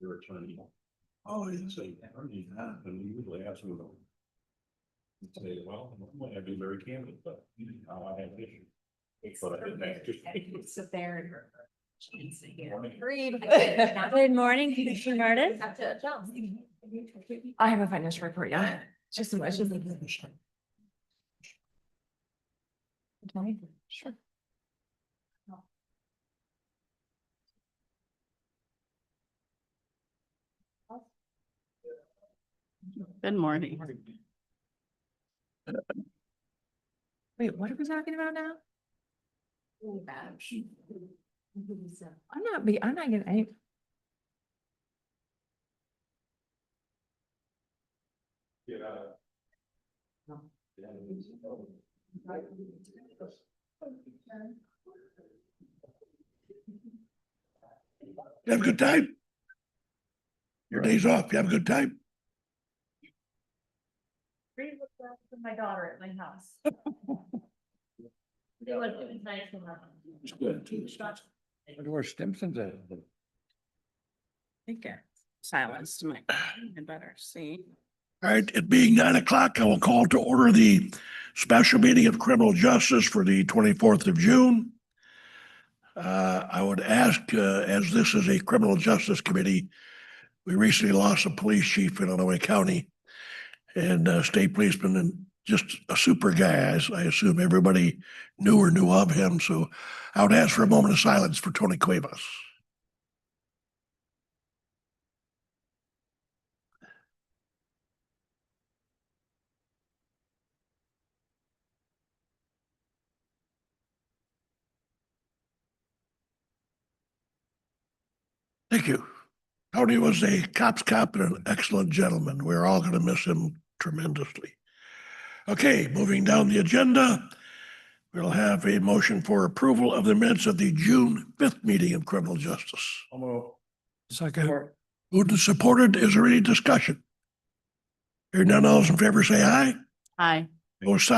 Your attorney. Oh, you say, attorney, and we usually ask them. Say, well, I be very candid, but now I have an issue. But I didn't have to. Sit there and Read. Good morning, Commissioner Martin. I have a financial report, yeah. Just as much as. Sure. Good morning. Wait, what are we talking about now? I'm not getting any. You have a good time? Your day's off, you have a good time? Read what's left of my daughter at my house. It's good. Wonder where Stimson's at? Think silence to make it better see. All right, it being 9 o'clock, I will call to order the special meeting of criminal justice for the 24th of June. I would ask, as this is a criminal justice committee, we recently lost a police chief in Lenawee County and state policeman, and just a super guy. I assume everybody knew or knew of him. So I would ask for a moment of silence for Tony Cuevas. Thank you. Tony was a cop's cop and an excellent gentleman. We're all going to miss him tremendously. Okay, moving down the agenda, we'll have a motion for approval of the minutes of the June 5th meeting of criminal justice. Second. Moved and supported. Is there any discussion? Hearing none, all those in favor say aye. Hi. Post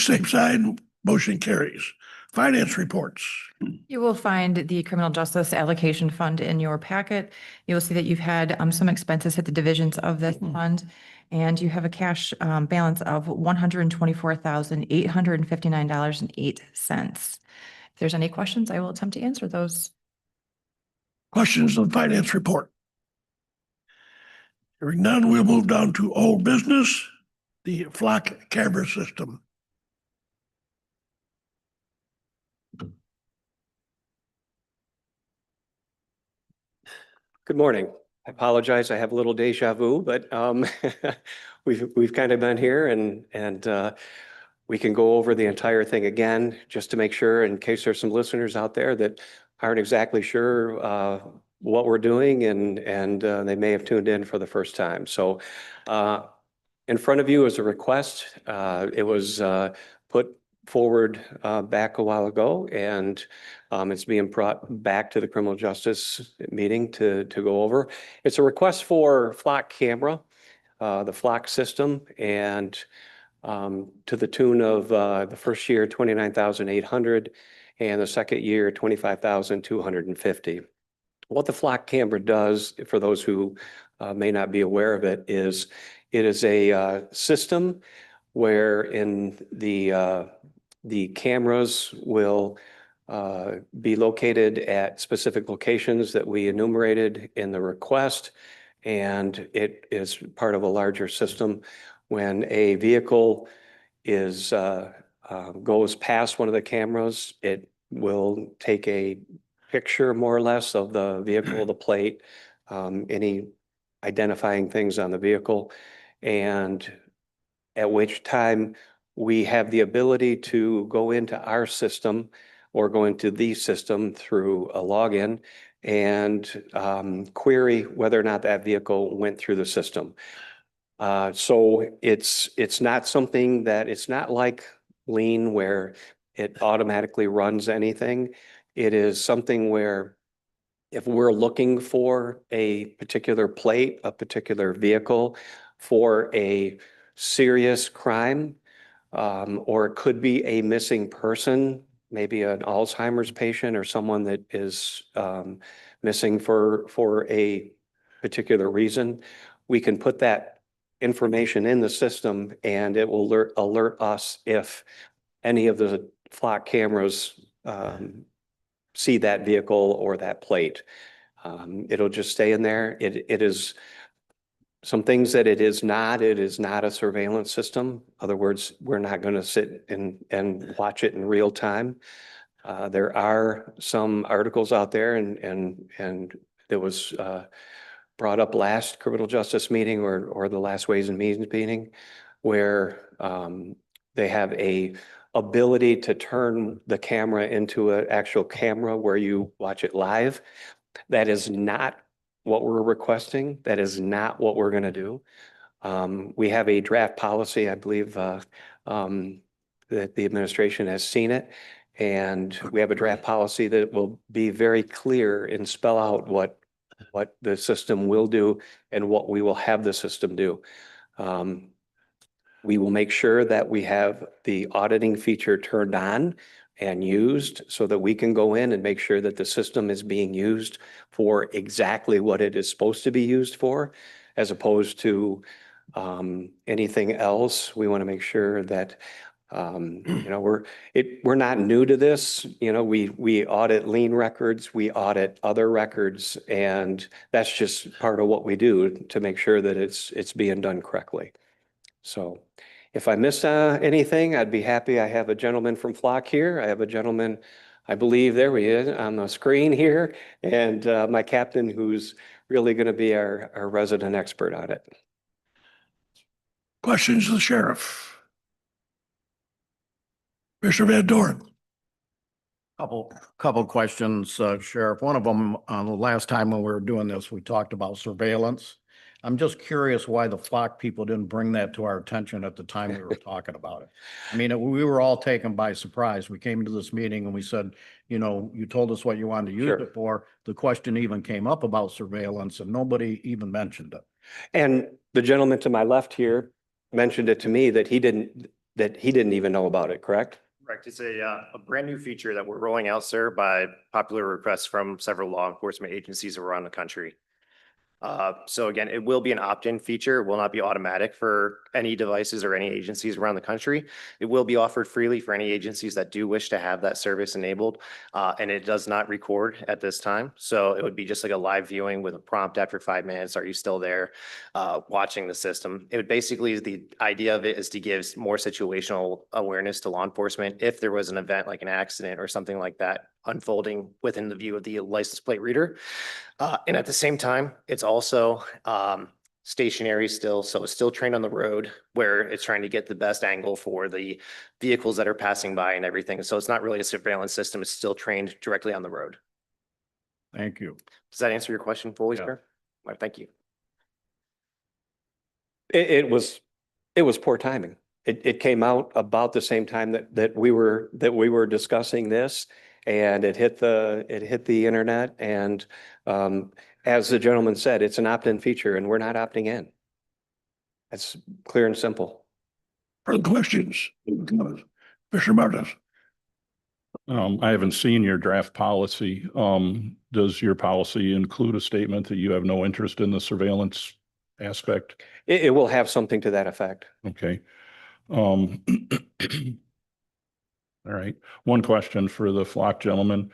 same sign, motion carries. Finance reports. You will find the criminal justice allocation fund in your packet. You'll see that you've had some expenses hit the divisions of this fund. And you have a cash balance of $124,859.08. If there's any questions, I will attempt to answer those. Questions on finance report? Hearing none, we'll move down to old business, the flock camera system. Good morning. I apologize. I have a little deja vu, but we've kind of been here and we can go over the entire thing again just to make sure, in case there's some listeners out there that aren't exactly sure what we're doing and they may have tuned in for the first time. So in front of you is a request. It was put forward back a while ago, and it's being brought back to the criminal justice meeting to go over. It's a request for flock camera, the flock system, and to the tune of the first year, $29,800, and the second year, $25,250. What the flock camera does, for those who may not be aware of it, is it is a system where in the cameras will be located at specific locations that we enumerated in the request, and it is part of a larger system. When a vehicle is goes past one of the cameras, it will take a picture more or less of the vehicle, the plate, any identifying things on the vehicle, and at which time we have the ability to go into our system or go into the system through a login and query whether or not that vehicle went through the system. So it's not something that, it's not like Lean where it automatically runs anything. It is something where if we're looking for a particular plate, a particular vehicle for a serious crime, or it could be a missing person, maybe an Alzheimer's patient or someone that is missing for a particular reason, we can put that information in the system and it will alert us if any of the flock cameras see that vehicle or that plate. It'll just stay in there. It is some things that it is not a surveillance system. In other words, we're not going to sit and watch it in real time. There are some articles out there and it was brought up last criminal justice meeting or the last Ways and Means meeting where they have a ability to turn the camera into an actual camera where you watch it live. That is not what we're requesting. That is not what we're going to do. We have a draft policy, I believe, that the administration has seen it. And we have a draft policy that will be very clear and spell out what the system will do and what we will have the system do. We will make sure that we have the auditing feature turned on and used so that we can go in and make sure that the system is being used for exactly what it is supposed to be used for, as opposed to anything else. We want to make sure that we're not new to this. We audit lien records, we audit other records, and that's just part of what we do to make sure that it's being done correctly. So if I missed anything, I'd be happy. I have a gentleman from Flock here. I have a gentleman, I believe there he is on the screen here, and my captain who's really going to be our resident expert on it. Questions of the sheriff? Mr. Van Doren. Couple questions, Sheriff. One of them, the last time when we were doing this, we talked about surveillance. I'm just curious why the Flock people didn't bring that to our attention at the time we were talking about it. I mean, we were all taken by surprise. We came to this meeting and we said, you told us what you wanted to use it for. The question even came up about surveillance and nobody even mentioned it. And the gentleman to my left here mentioned it to me that he didn't even know about it, correct? Correct. It's a brand new feature that we're rolling out, sir, by popular requests from several law enforcement agencies around the country. So again, it will be an opt-in feature. It will not be automatic for any devices or any agencies around the country. It will be offered freely for any agencies that do wish to have that service enabled. And it does not record at this time. So it would be just like a live viewing with a prompt after 5 minutes. Are you still there watching the system? It would basically, the idea of it is to give more situational awareness to law enforcement if there was an event like an accident or something like that unfolding within the view of the license plate reader. And at the same time, it's also stationary still. So it's still trained on the road where it's trying to get the best angle for the vehicles that are passing by and everything. So it's not really a surveillance system. It's still trained directly on the road. Thank you. Does that answer your question fully, Yeah. sir? All right, thank you. It was poor timing. It came out about the same time that we were discussing this, and it hit the internet. And as the gentleman said, it's an opt-in feature, and we're not opting in. That's clear and simple. Further questions? Mr. Martinez. I haven't seen your draft policy. Does your policy include a statement that you have no interest in the surveillance aspect? It will have something to that effect. Okay. All right. One question for the Flock gentleman.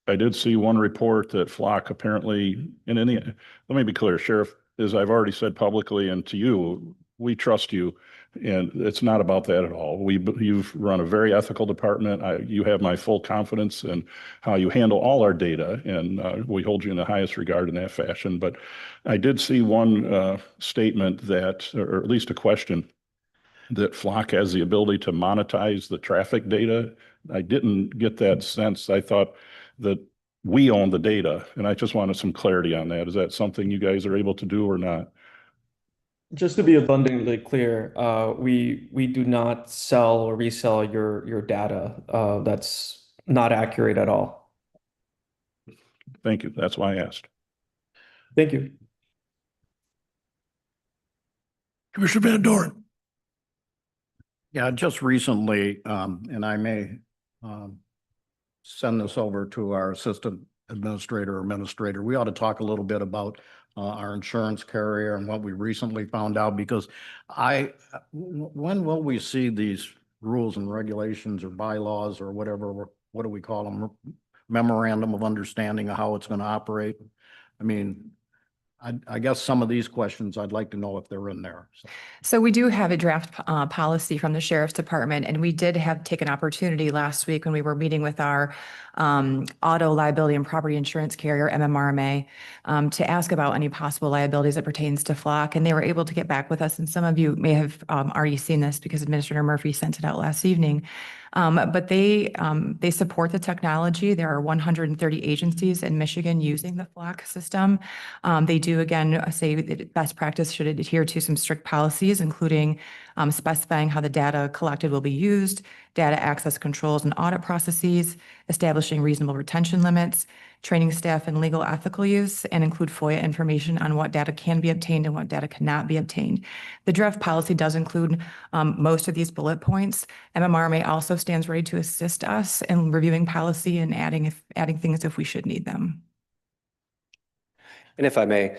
I did see one report that Flock apparently, let me be clear, Sheriff, as I've already said publicly and to you, we trust you. And it's not about that at all. You've run a very ethical department. You have my full confidence in how you handle all our data, and we hold you in the highest regard in that fashion. But I did see one statement that, or at least a question, that Flock has the ability to monetize the traffic data. I didn't get that sense. I thought that we own the data, and I just wanted some clarity on that. Is that something you guys are able to do or not? Just to be abundantly clear, we do not sell or resell your data. That's not accurate at all. Thank you. That's why I asked. Thank you. Commissioner Van Doren. Yeah, just recently, and I may send this over to our assistant administrator or administrator. We ought to talk a little bit about our insurance carrier and what we recently found out, because when will we see these rules and regulations or bylaws or whatever, what do we call them? Memorandum of understanding of how it's going to operate? I mean, I guess some of these questions I'd like to know if they're in there. So we do have a draft policy from the Sheriff's Department, and we did take an opportunity last week when we were meeting with our auto liability and property insurance carrier, MMRMA, to ask about any possible liabilities that pertains to Flock, and they were able to get back with us. And some of you may have already seen this because Administrator Murphy sent it out last evening. But they support the technology. There are 130 agencies in Michigan using the Flock system. They do, again, say that best practice should adhere to some strict policies, including specifying how the data collected will be used, data access controls and audit processes, establishing reasonable retention limits, training staff in legal ethical use, and include FOIA information on what data can be obtained and what data cannot be obtained. The draft policy does include most of these bullet points. MMRMA also stands ready to assist us in reviewing policy and adding things if we should need them. And if I may,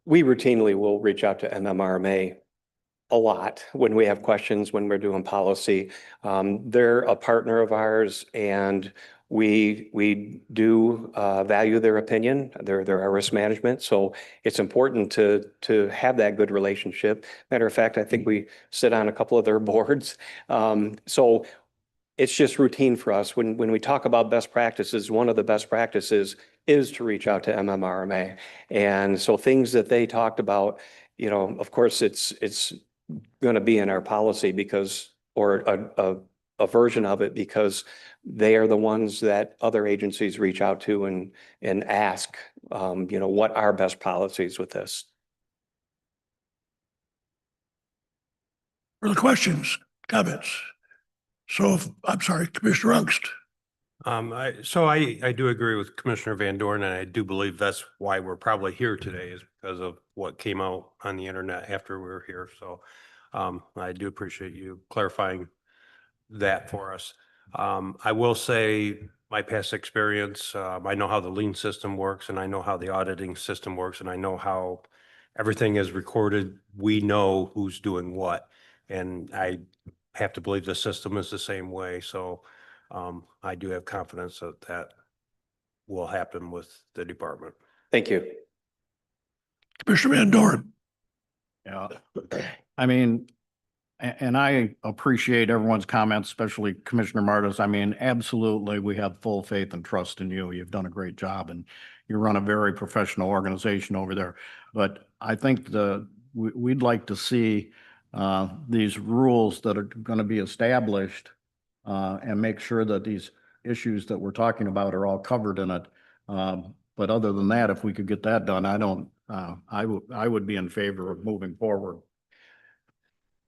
we routinely will reach out to MMRMA a lot when we have questions, when we're doing policy. They're a partner of ours, and we do value their opinion. They're our risk management, so it's important to have that good relationship. Matter of fact, I think we sit on a couple of their boards. So it's just routine for us. When we talk about best practices, one of the best practices is to reach out to MMRMA. And so things that they talked about, you know, of course, it's going to be in our policy because, or a version of it, because they are the ones that other agencies reach out to and ask, you know, what are best policies with this? Further questions, comments? So, I'm sorry, Commissioner Ungst. I do agree with Commissioner Van Dorn, and I do believe that's why we're probably here today, is because of what came out on the internet after we were here. So I do appreciate you clarifying that for us. I will say my past experience, I know how the lien system works, and I know how the auditing system works, and I know how everything is recorded. We know who's doing what, and I have to believe the system is the same way. So I do have confidence that that will happen with the department. Thank you. Commissioner Van Dorn. Yeah, I mean, and I appreciate everyone's comments, especially Commissioner Martis. I mean, absolutely, we have full faith and trust in you. You've done a great job, and you run a very professional organization over there. But I think we'd like to see these rules that are going to be established and make sure that these issues that we're talking about are all covered in it. But other than that, if we could get that done, I would be in favor of moving forward.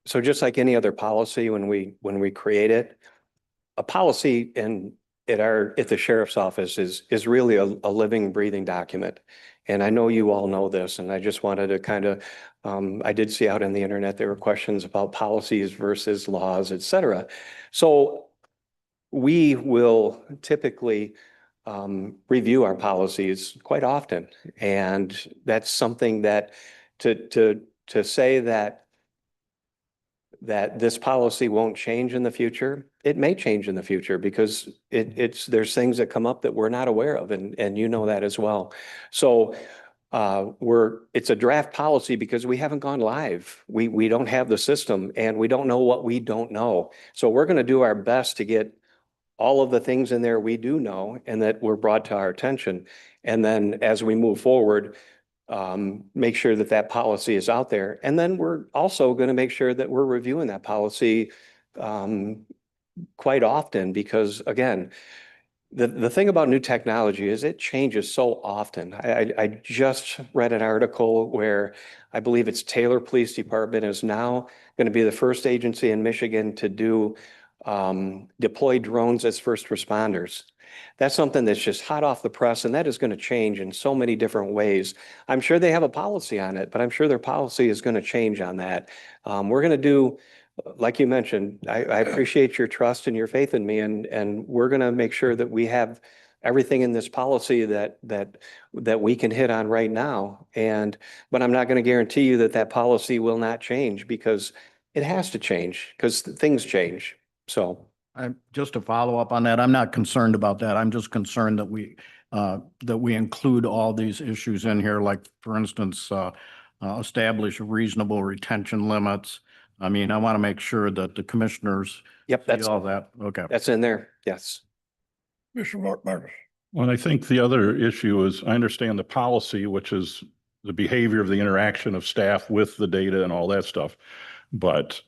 So just like any other policy, when we create it, a policy at the sheriff's office is really a living, breathing document. And I know you all know this, and I just wanted to kind of, I did see out on the internet, there were questions about policies versus laws, et cetera. So we will typically review our policies quite often. And that's something that to say that this policy won't change in the future, it may change in the future, because there's things that come up that we're not aware of, and you know that as well. So it's a draft policy because we haven't gone live. We don't have the system, and we don't know what we don't know. So we're going to do our best to get all of the things in there we do know and that were brought to our attention. And then as we move forward, make sure that policy is out there. And then we're also going to make sure that we're reviewing that policy quite often, because again, the thing about new technology is it changes so often. I just read an article where I believe it's Taylor Police Department is now going to be the first agency in Michigan to do deploy drones as first responders. That's something that's just hot off the press, and that is going to change in so many different ways. I'm sure they have a policy on it, but I'm sure their policy is going to change on that. We're going to do like you mentioned, I appreciate your trust and your faith in me, and we're going to make sure that we have everything in this policy that we can hit on right now. But I'm not going to guarantee you that that policy will not change, because it has to change, because things change. So. Just to follow up on that, I'm not concerned about that. I'm just concerned that we include all these issues in here, like, for instance, establish reasonable retention limits. I mean, I want to make sure that the commissioners Yep, see all that. Okay. that's in there. Yes. Mr. Martin. Well, I think the other issue is, I understand the policy, which is the behavior of the interaction of staff with the data and all that stuff. But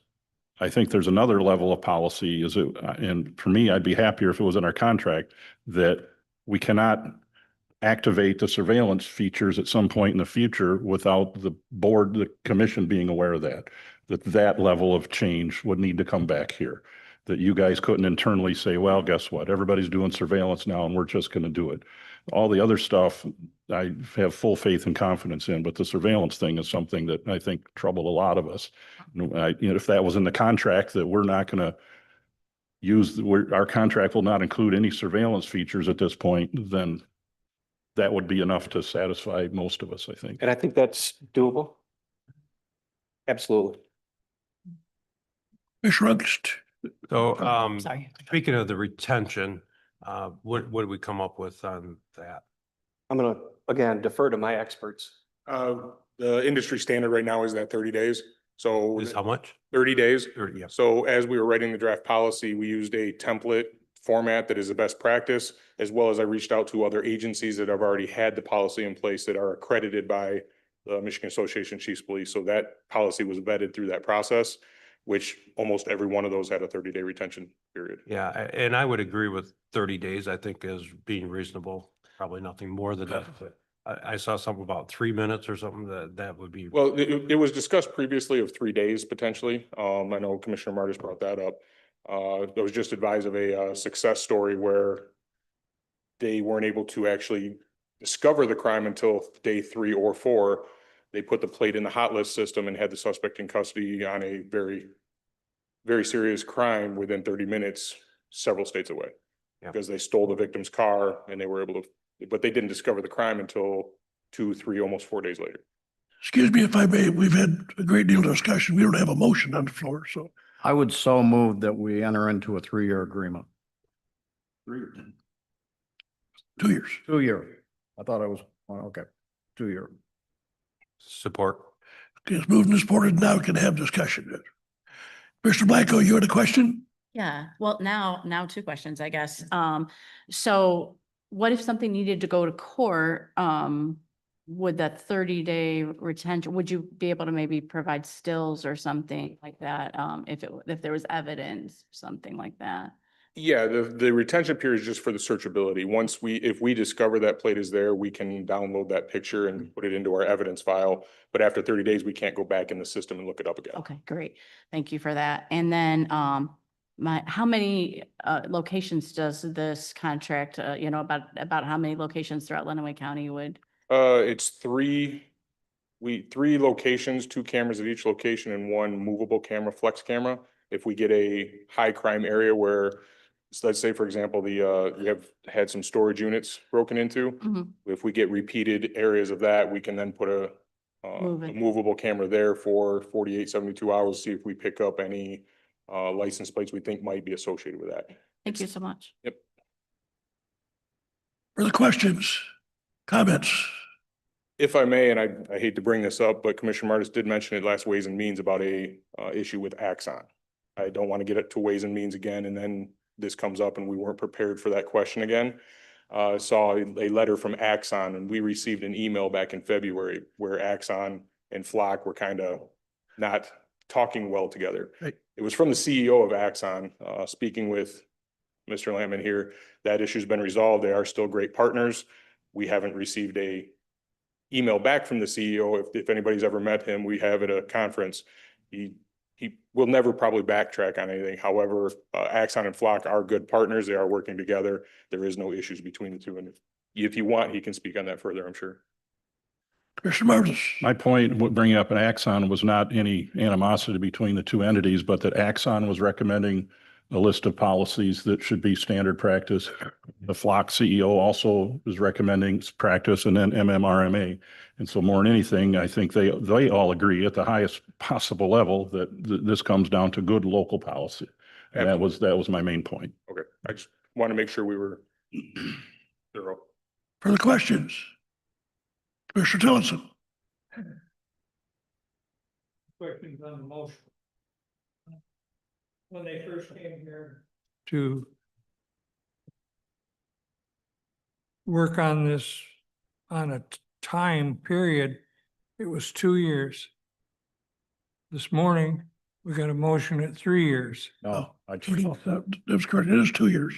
I think there's another level of policy and for me, I'd be happier if it was in our contract that we cannot activate the surveillance features at some point in the future without the board, the commission being aware of that level of change would need to come back here. That you guys couldn't internally say, well, guess what? Everybody's doing surveillance now and we're just going to do it. All the other stuff, I have full faith and confidence in, but the surveillance thing is something that I think troubled a lot of us. If that was in the contract, that we're not going to use, our contract will not include any surveillance features at this point, then that would be enough to satisfy most of us, I think. And I think that's doable. Absolutely. Mr. August. So, Sorry. speaking of the retention, what did we come up with on that? I'm going to, again, defer to my experts. The industry standard right now is that 30 days. So Is how much? 30 days. 30, yeah. So as we were writing the draft policy, we used a template format that is a best practice, as well as I reached out to other agencies that have already had the policy in place that are accredited by the Michigan Association of Chiefs of Police. So that policy was vetted through that process, which almost every one of those had a 30-day retention period. Yeah, and I would agree with 30 days, I think, is being reasonable, probably nothing more than that. I saw something about 3 minutes or something that would be. Well, it was discussed previously of 3 days potentially. I know Commissioner Martis brought that up. I was just advised of a success story where they weren't able to actually discover the crime until day 3 or 4. They put the plate in the hot list system and had the suspect in custody on a very, very serious crime within 30 minutes, several states away. Yeah. Because they stole the victim's car and they were able to, but they didn't discover the crime until 2, 3, almost 4 days later. Excuse me if I may, we've had a great deal of discussion. We don't have a motion on the floor, so. I would so move that we enter into a 3-year agreement. 3 or 10? 2 years. 2-year. I thought it was, okay, 2-year. Support. Okay, it's moved and supported. Now we can have discussion. Mr. Blanco, you had a question? Yeah, well, now 2 questions, I guess. So what if something needed to go to court? Would that 30-day retention, would you be able to maybe provide stills or something like that? If there was evidence, something like that? Yeah, the retention period is just for the searchability. If we discover that plate is there, we can download that picture and put it into our evidence file. But after 30 days, we can't go back in the system and look it up again. Okay, great. Thank you for that. And then, how many locations does this contract, about how many locations throughout Lenawee County would? It's 3 locations, 2 cameras at each location and 1 movable camera, flex camera. If we get a high crime area where, so let's say, for example, we have had some storage units broken into. Mhm. If we get repeated areas of that, we can then put a Move it. movable camera there for 48, 72 hours, see if we pick up any license plates we think might be associated with that. Thank you so much. Yep. Further questions, comments? If I may, and I hate to bring this up, but Commissioner Martis did mention it last Ways and Means about a issue with Axon. I don't want to get it to Ways and Means again, and then this comes up and we weren't prepared for that question again. Saw a letter from Axon, and we received an email back in February where Axon and Flock were kind of not talking well together. Right. It was from the CEO of Axon, speaking with Mr. Lampman here. That issue's been resolved. They are still great partners. We haven't received a email back from the CEO. If anybody's ever met him, we have at a conference. He will never probably backtrack on anything. However, Axon and Flock are good partners. They are working together. There is no issues between the two. And if you want, he can speak on that further, I'm sure. Commissioner Martis. My point, bringing up an Axon, was not any animosity between the two entities, but that Axon was recommending a list of policies that should be standard practice. The Flock CEO also is recommending practice, and then MMRMA. And so more than anything, I think they all agree at the highest possible level that this comes down to good local policy. And that was my main point. Okay, I just want to make sure we were thorough. Further questions? Commissioner Tillotson. Questions on the motion. When they first came here to work on this on a time period, it was 2 years. This morning, we got a motion at 3 years. No, That's correct. It is 2 years.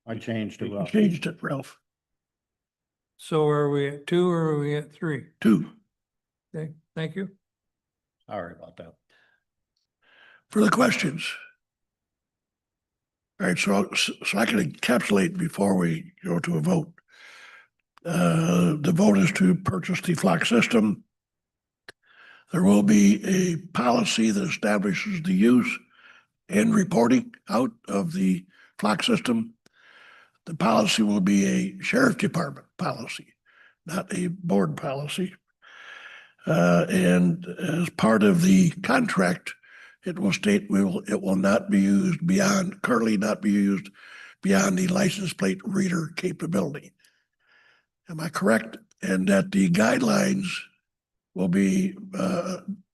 I changed it. You changed it, Ralph. So are we at 2 or are we at 3? 2. Okay, thank you. Sorry about that. Further questions? All right, so I can encapsulate before we go to a vote. The vote is to purchase the Flock system. There will be a policy that establishes the use and reporting out of the Flock system. The policy will be a sheriff department policy, not a board policy. And as part of the contract, it will state it will not be used currently not be used beyond the license plate reader capability. Am I correct? And that the guidelines will be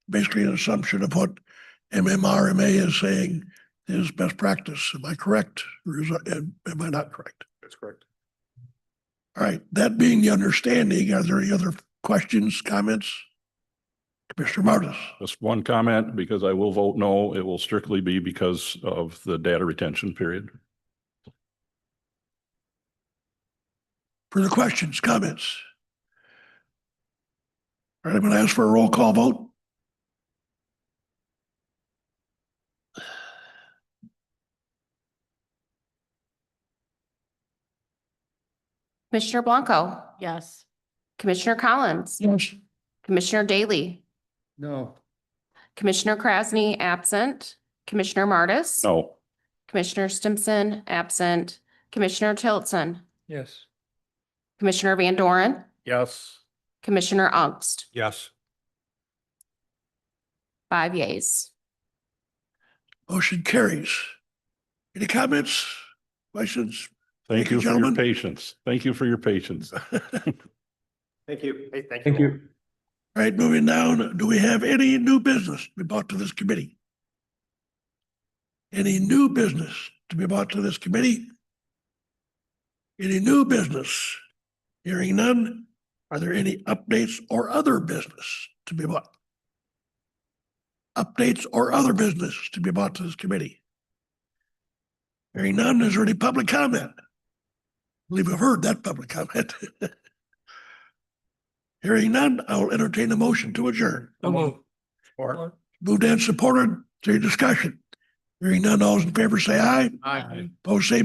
basically an assumption of what MMRMA is saying is best practice. Am I correct? Or am I not correct? That's correct. All right, that being the understanding, are there any other questions, comments? Commissioner Martis. Just one comment, because I will vote no. It will strictly be because of the data retention period. Further questions, comments? All right, I'm going to ask for a roll call vote. Commissioner Blanco, Yes. Commissioner Collins, Yes. Commissioner Daly, No. Commissioner Krasny absent, Commissioner Martis. No. Commissioner Stimson absent, Commissioner Tillotson, Yes. Commissioner Van Doren, Yes. Commissioner Ungst. Yes. 5 yeas. Motion carries. Any comments, questions? Thank you for your gentlemen. patience. Thank you for your patience. Thank you. Hey, thank you. Thank you. All right, moving down, do we have any new business to be brought to this committee? Any new business to be brought to this committee? Any new business? Hearing none, are there any updates or other business to be brought? Updates or other business to be brought to this committee? Hearing none, is there any public comment? I believe we've heard that public comment. Hearing none, I will entertain a motion to adjourn. Or. Moved and supported. Is there any discussion? Hearing none, all those in favor say aye. Aye. Opposed, same